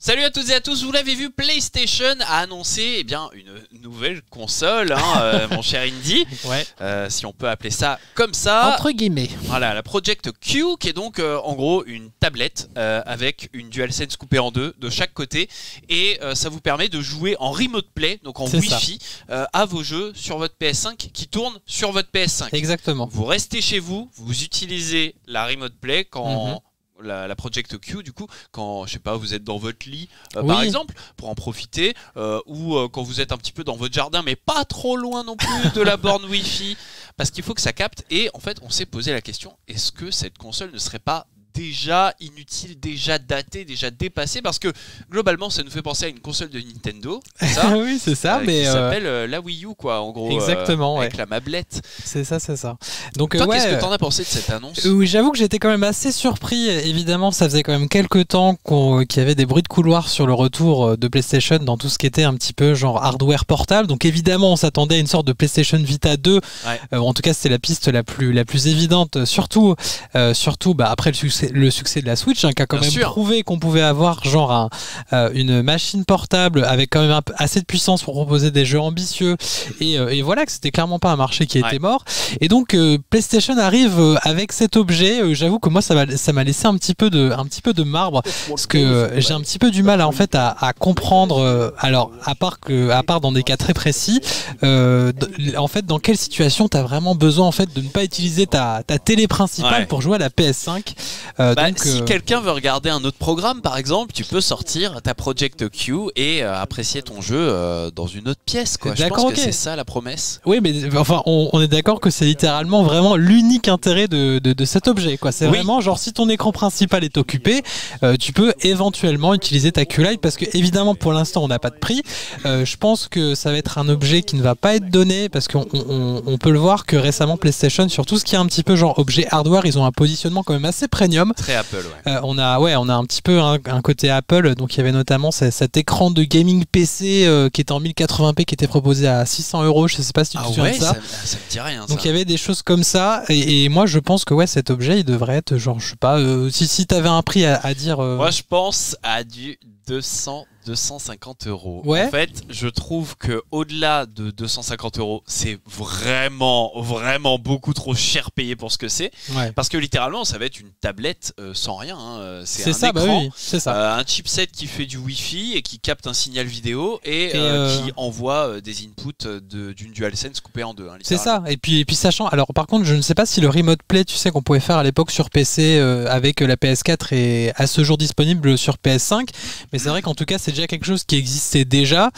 Salut à toutes et à tous, vous l'avez vu, PlayStation a annoncé une nouvelle console, mon cher Indy, si on peut appeler ça comme ça. Entre guillemets. Voilà, la Project Q, qui est donc en gros une tablette avec une DualSense coupée en deux de chaque côté. Et ça vous permet de jouer en remote play, donc en Wi-Fi, à vos jeux sur votre PS5 qui tournent sur votre PS5. Exactement. Vous restez chez vous, vous utilisez la remote play quand... La Project Q, du coup, quand je sais pas, vous êtes dans votre lit par exemple, pour en profiter, ou quand vous êtes un petit peu dans votre jardin, mais pas trop loin non plus de la borne Wi-Fi, parce qu'il faut que ça capte. Et en fait, on s'est posé la question, est-ce que cette console ne serait pas déjà inutile, déjà datée, déjà dépassée, parce que globalement ça nous fait penser à une console de Nintendo, ça, oui c'est ça, mais qui s'appelle la Wii U quoi, en gros. Exactement, avec la mablette. C'est ça, c'est ça. Donc toi, qu'est-ce que t'en as pensé de cette annonce? J'avoue que j'étais quand même assez surpris. Évidemment, ça faisait quand même quelques temps qu'il y avait des bruits de couloir sur le retour de PlayStation dans tout ce qui était un petit peu genre hardware portable. Donc évidemment, on s'attendait à une sorte de PlayStation Vita 2. En tout cas, c'était la piste la plus évidente. Surtout après le succès de la Switch, qui a quand même prouvé qu'on pouvait avoir genre une machine portable avec quand même assez de puissance pour proposer des jeux ambitieux. Et voilà que c'était clairement pas un marché qui était mort. Et donc PlayStation arrive avec cet objet. J'avoue que moi ça m'a laissé un petit peu de marbre, parce que j'ai un petit peu du mal à comprendre. Alors à part dans des cas très précis, en fait dans quelle situation tu as vraiment besoin en fait de ne pas utiliser ta télé principale pour jouer à la PS5. Si quelqu'un veut regarder un autre programme par exemple, tu peux sortir ta Project Q et apprécier ton jeu dans une autre pièce quoi. Je pense que c'est ça la promesse. Oui, mais enfin on est d'accord que c'est littéralement vraiment l'unique intérêt de cet objet quoi. C'est vraiment genre si ton écran principal est occupé, tu peux éventuellement utiliser ta Q-Lite, parce que évidemment pour l'instant on n'a pas de prix. Je pense que ça va être un objet qui ne va pas être donné, parce qu'on peut le voir que récemment PlayStation, sur tout ce qui est un petit peu genre objet hardware, ils ont un positionnement quand même assez premium. Très Apple, on a un petit peu un côté Apple. Donc il y avait notamment cet écran de gaming PC qui était en 1080p, qui était proposé à 600 €. Je sais pas si tu te souviens de ça. Ça me dit rien. Donc il y avait des choses comme ça. Et moi je pense que cet objet il devrait être genre, je sais pas, si t'avais un prix à dire. Moi je pense à du 250 €. En fait, je trouve que au-delà de 250 €, c'est vraiment beaucoup trop cher payé pour ce que c'est. Parce que littéralement, ça va être une tablette sans rien. C'est un écran, un chipset qui fait du Wi-Fi et qui capte un signal vidéo et qui envoie des inputs d'une DualSense coupée en deux. C'est ça. Et puis sachant, alors par contre, je ne sais pas si le Remote Play, tu sais qu'on pouvait faire à l'époque sur PC avec la PS4 est à ce jour disponible sur PS5. Mais c'est vrai qu'en tout cas, c'est déjà quelque chose qui existait déjà,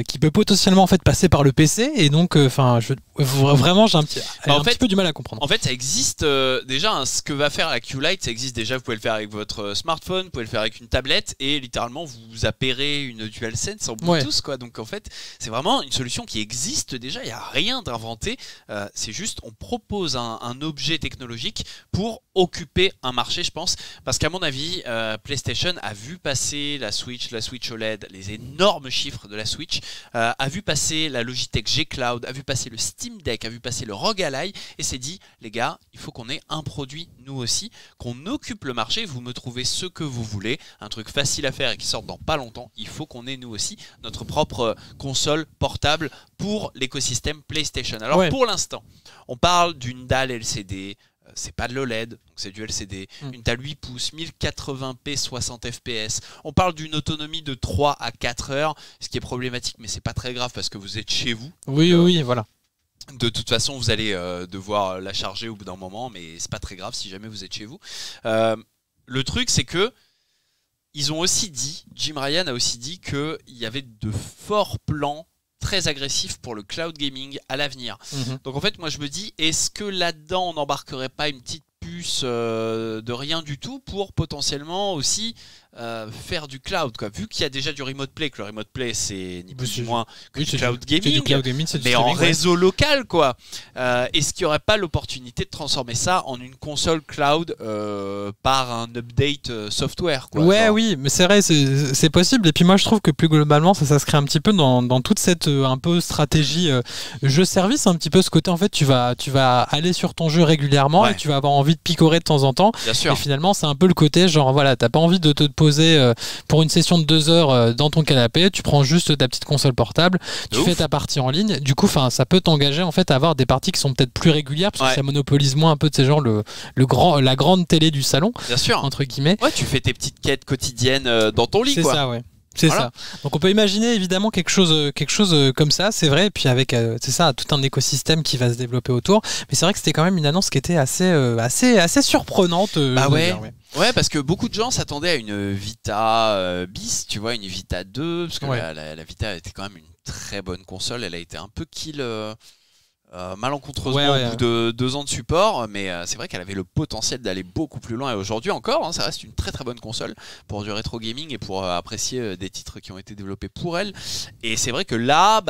qui peut potentiellement en fait passer par le PC. Et donc, vraiment, j'ai un petit peu du mal à comprendre. En fait, ça existe déjà. Ce que va faire la Q-Lite, ça existe déjà. Vous pouvez le faire avec votre smartphone, vous pouvez le faire avec une tablette, et littéralement, vous appairez une DualSense en Bluetooth, quoi. Donc, en fait, c'est vraiment une solution qui existe déjà. Il n'y a rien d'inventé. C'est juste, on propose un objet technologique pour occuper un marché, je pense. Parce qu'à mon avis, PlayStation a vu passer la Switch OLED, les énormes chiffres de la Switch, a vu passer la Logitech G Cloud, a vu passer le Steam Deck, a vu passer le ROG Ally, et s'est dit, les gars, il faut qu'on ait un produit, nous aussi, qu'on occupe le marché. Vous me trouvez ce que vous voulez, un truc facile à faire et qui sort dans pas longtemps. Il faut qu'on ait, nous aussi, notre propre console portable pour l'écosystème PlayStation. Alors pour l'instant, on parle d'une dalle LCD. C'est pas de l'OLED, donc c'est du LCD. Une dalle 8 pouces, 1080p, 60 fps. On parle d'une autonomie de 3 à 4 heures, ce qui est problématique, mais c'est pas très grave parce que vous êtes chez vous. Oui, voilà. De toute façon, vous allez devoir la charger au bout d'un moment, mais c'est pas très grave si jamais vous êtes chez vous. Le truc, c'est que ils ont aussi dit, Jim Ryan a aussi dit qu'il y avait de forts plans très agressif pour le cloud gaming à l'avenir. Donc en fait moi je me dis, est-ce que là-dedans on n'embarquerait pas une petite puce de rien du tout pour potentiellement aussi faire du cloud quoi. Vu qu'il y a déjà du remote play, que le remote play c'est ni plus ni moins que du cloud gaming, mais en réseau local quoi. Est-ce qu'il n'y aurait pas l'opportunité de transformer ça en une console cloud par un update software quoi, oui, mais c'est vrai, c'est possible. Et puis moi je trouve que plus globalement ça s'inscrit un petit peu dans toute cette un peu stratégie jeu-service, un petit peu ce côté en fait tu vas aller sur ton jeu régulièrement et tu vas avoir envie de picorer de temps en temps. Et finalement c'est un peu le côté genre voilà, t'as pas envie de te poser poser pour une session de 2 heures dans ton canapé, tu prends juste ta petite console portable, tu fais ta partie en ligne. Du coup, ça peut t'engager en fait à avoir des parties qui sont peut-être plus régulières parce que ça monopolise moins un peu de ces genres la grande télé du salon. Bien sûr. Entre guillemets. Ouais, tu fais tes petites quêtes quotidiennes dans ton lit, quoi. C'est ça, ouais. C'est ça. Donc on peut imaginer évidemment quelque chose comme ça, c'est vrai. Et puis avec c'est ça, tout un écosystème qui va se développer autour. Mais c'est vrai que c'était quand même une annonce qui était assez surprenante. Ouais, parce que beaucoup de gens s'attendaient à une Vita bis, tu vois, une Vita 2, parce que la Vita était quand même une très bonne console. Elle a été un peu kill. Malencontreusement au bout de 2 ans de support, mais c'est vrai qu'elle avait le potentiel d'aller beaucoup plus loin, et aujourd'hui encore ça reste une très très bonne console pour du rétro gaming et pour apprécier des titres qui ont été développés pour elle. Et c'est vrai que là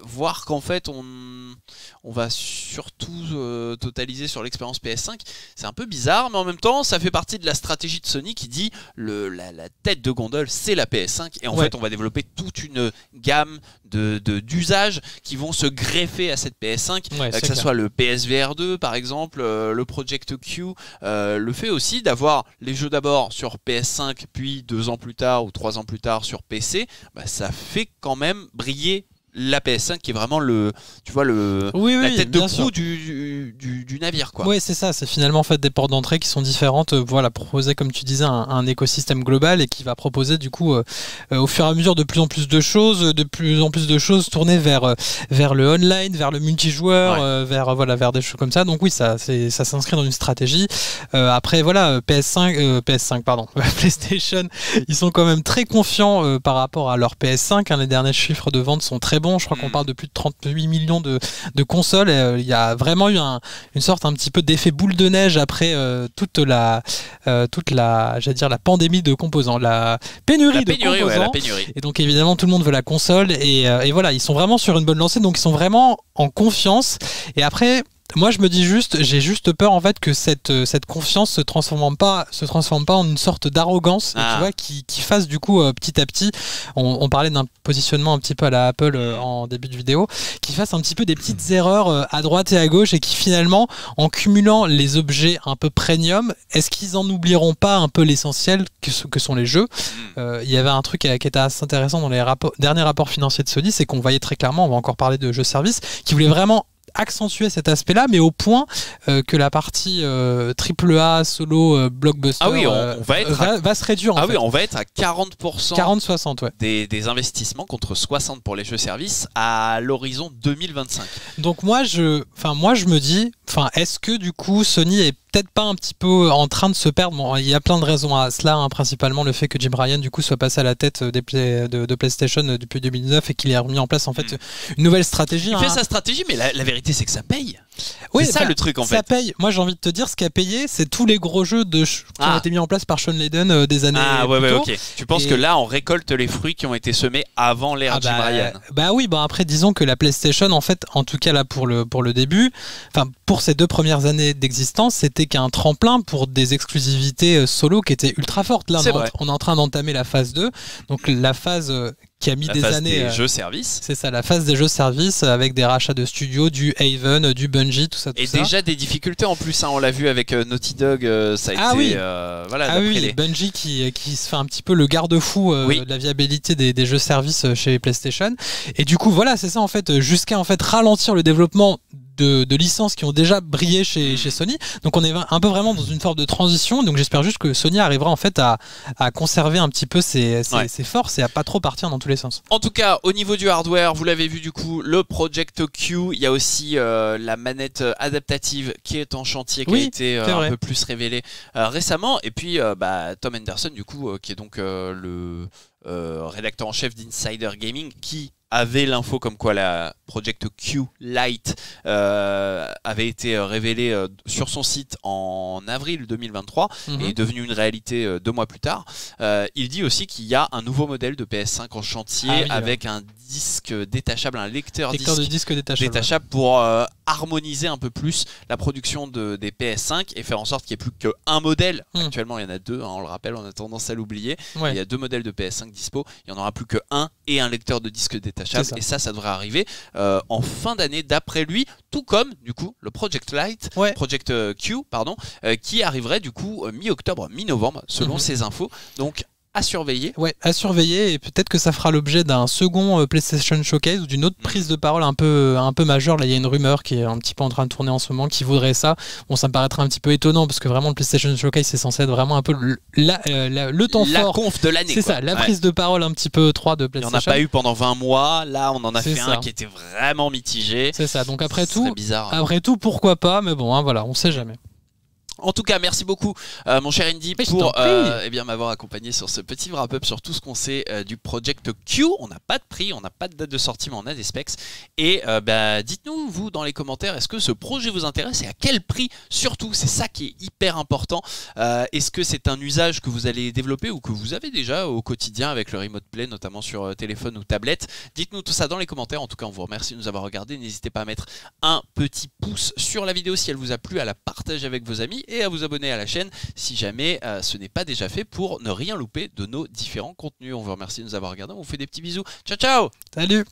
voir qu'en fait on va surtout totaliser sur l'expérience PS5, c'est un peu bizarre, mais en même temps ça fait partie de la stratégie de Sony qui dit la tête de gondole c'est la PS5, et en fait on va développer toute une gamme d'usages qui vont se greffer à cette PS5, que ce soit le PSVR 2 par exemple, le Project Q, le fait aussi d'avoir les jeux d'abord sur PS5 puis 2 ans plus tard ou 3 ans plus tard sur PC, ça fait quand même briller la PS5 qui est vraiment la tête de proue du navire, quoi. Oui, c'est ça, c'est finalement en fait des portes d'entrée qui sont différentes, proposer comme tu disais un écosystème global et qui va proposer du coup au fur et à mesure de plus en plus de choses tournées vers le online, vers le multijoueur, vers des choses comme ça. Donc oui, ça s'inscrit dans une stratégie. Après PS5 pardon, PlayStation, ils sont quand même très confiants par rapport à leur PS5, les derniers chiffres de vente sont très bons. Je crois qu'on parle de plus de 38 millions de consoles. Il y a vraiment eu une sorte un petit peu d'effet boule de neige après toute la pandémie de composants, la pénurie de composants. La pénurie. Et donc évidemment tout le monde veut la console et voilà, ils sont vraiment sur une bonne lancée, donc ils sont vraiment en confiance. Et après, moi je me dis j'ai juste peur en fait que cette confiance se transforme pas en une sorte d'arrogance, tu vois, qui fasse du coup petit à petit, on parlait d'un positionnement un petit peu à la Apple en début de vidéo, qui fasse un petit peu des petites erreurs à droite et à gauche, et qui finalement, en cumulant les objets un peu premium, est-ce qu'ils en oublieront pas un peu l'essentiel que sont les jeux? Il y avait un truc qui était assez intéressant dans les derniers rapports financiers de Sony, c'est qu'on voyait très clairement, on va encore parler de jeux-services, qui voulaient vraiment accentuer cet aspect-là, mais au point que la partie AAA solo blockbuster va se réduire. On va être à 40-60 des investissements contre 60 pour les jeux services à l'horizon 2025. Donc moi je me dis, est-ce que du coup Sony est peut-être pas un petit peu en train de se perdre? Bon, il y a plein de raisons à cela, principalement le fait que Jim Ryan du coup soit passé à la tête de PlayStation depuis 2009 et qu'il ait remis en place en fait une nouvelle stratégie. Il fait sa stratégie, mais la vérité c'est que ça paye. Oui, c'est ça le truc en fait. Ça paye. Moi j'ai envie de te dire, ce qui a payé, c'est tous les gros jeux qui ont été mis en place par Sean Layden des années plus tôt. Ok. Tu penses que là on récolte les fruits qui ont été semés avant l'ère Jim Ryan? Après disons que la PlayStation en fait, en tout cas là pour le début, pour ces 2 premières années d'existence, c'était qu'un tremplin pour des exclusivités solo qui étaient ultra fortes. Là on est en train d'entamer la phase 2, donc la phase qui a mis des années. Des jeux services. C'est ça, la phase des jeux services avec des rachats de studios, du Haven, du Bungie, tout ça. Déjà des difficultés en plus, on l'a vu avec Naughty Dog, ça a été. Bungie qui se fait un petit peu le garde-fou de la viabilité des jeux services chez PlayStation. Et du coup, voilà, c'est ça en fait, jusqu'à en fait ralentir le développement de licences qui ont déjà brillé chez Sony. Donc on est un peu vraiment dans une forme de transition, donc j'espère juste que Sony arrivera en fait à conserver un petit peu ses forces et à pas trop partir dans tous les sens. En tout cas, au niveau du hardware, vous l'avez vu du coup, le Project Q, il y a aussi la manette adaptative qui est en chantier, qui a été un peu plus révélée récemment, et puis Tom Henderson du coup, qui est donc le rédacteur en chef d'Insider Gaming, qui avait l'info comme quoi la Project Q Lite avait été révélée sur son site en avril 2023 et est devenue une réalité 2 mois plus tard. Il dit aussi qu'il y a un nouveau modèle de PS5 en chantier avec un disque détachable, un lecteur de disque détachable pour harmoniser un peu plus la production des PS5 et faire en sorte qu'il n'y ait plus qu'un modèle. Actuellement il y en a 2, on le rappelle, on a tendance à l'oublier. Il y a 2 modèles de PS5 dispo, il n'y en aura plus qu'un et un lecteur de disque détachable, et ça devrait arriver en fin d'année d'après lui, tout comme du coup le Project Q qui arriverait du coup mi-octobre, mi-novembre selon ses infos. Donc à surveiller. Ouais, à surveiller, et peut-être que ça fera l'objet d'un second PlayStation Showcase ou d'une autre prise de parole un peu majeure. Là, il y a une rumeur qui est un petit peu en train de tourner en ce moment qui voudrait ça. Bon, ça me paraîtrait un petit peu étonnant parce que vraiment le PlayStation Showcase c'est censé être vraiment un peu le temps la fort. conf de l'année. C'est ça, la prise de parole un petit peu 3 de PlayStation. Il n'y en a pas eu pendant 20 mois. Là, on en a fait un qui était vraiment mitigé. C'est ça. Donc après tout, bizarre. Après tout, pourquoi pas, mais bon, hein, voilà, on sait jamais. En tout cas, merci beaucoup mon cher Indy pour m'avoir accompagné sur ce petit wrap-up sur tout ce qu'on sait du Project Q. On n'a pas de prix, on n'a pas de date de sortie, mais on a des specs. Et dites-nous, vous, dans les commentaires, est-ce que ce projet vous intéresse et à quel prix surtout? C'est ça qui est hyper important. Est-ce que c'est un usage que vous allez développer ou que vous avez déjà au quotidien avec le Remote Play, notamment sur téléphone ou tablette? Dites-nous tout ça dans les commentaires. En tout cas, on vous remercie de nous avoir regardé. N'hésitez pas à mettre un petit pouce sur la vidéo si elle vous a plu, à la partager avec vos amis et à vous abonner à la chaîne si jamais ce n'est pas déjà fait pour ne rien louper de nos différents contenus. On vous remercie de nous avoir regardé, on vous fait des petits bisous. Ciao ciao. Salut.